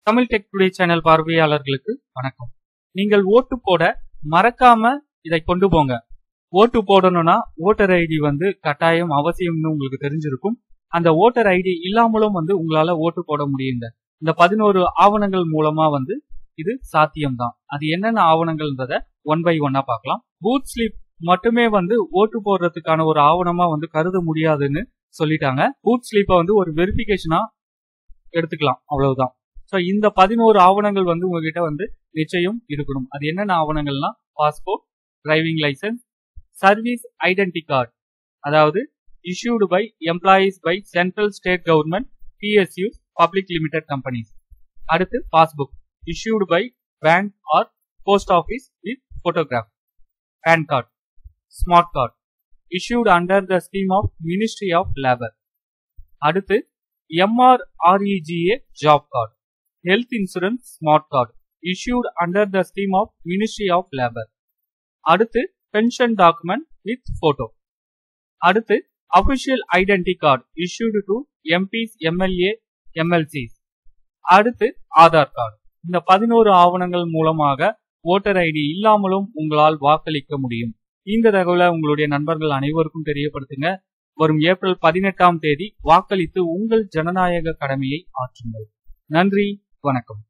Tamil tech today channel பார்வையாளர்களுக்கு வணக்கம். நீங்கள் ஓட்டு போட மறக்காம இதை கொண்டு போங்க. ஓட்டு போடணும்னா ஓட்டர் ஐடி கட்டாயம் அவசியம்னு உங்களுக்கு தெரிஞ்சிருக்கும். அந்த ஓட்டர் ஐடி இல்லாமலும் உங்களால ஓட்டு போட முடியுங்க. இந்த 11 ஆவணங்கள் மூலமா இது சாத்தியம்தான். அது என்னென்ன ஆவணங்கள்ன்றத ஒன் பை ஒன்னா பார்க்கலாம். பூத் ஸ்லிப் மட்டுமே ஓட்டு போடுறதுக்கான ஒரு ஆவணமா கருத முடியாதுன்னு சொல்லிட்டாங்க. பூத் ஸ்லிப்பை ஒரு வெரிஃபிகேஷனா எடுத்துக்கலாம், அவ்வளவுதான். சோ இந்த 11 ஆவணங்கள் உங்ககிட்ட நிச்சயம் இருக்கணும். அது என்னென்ன ஆவணங்கள்னா passport, driving licence, service identity card, அதாவது issued by employees by central state government PSUs public limited companies. அடுத்து passbook issued by bank or post office with photograph. PAN card, smart card issued under the scheme of Ministry of Labor. அடுத்து MRREGA job card, health insurance smart card issued under the scheme of Ministry of Labor. அடுத்து pension document with photo. அடுத்து official identity card issued to MPs, MLA, MLCs. அடுத்து Aadhaar card. இந்த 11 ஆவணங்கள் மூலமாக voter ID இல்லாமலும் உங்களால் வாக்களிக்க முடியும். இந்த தகவலை உங்களுடைய நண்பர்கள் அனைவருக்கும் தெரியப்படுத்துங்க. வரும் ஏப்ரல் 18ஆம் தேதி வாக்களித்து உங்கள் ஜனநாயக கடமையை ஆற்றுங்கள். நன்றி, வணக்கம்.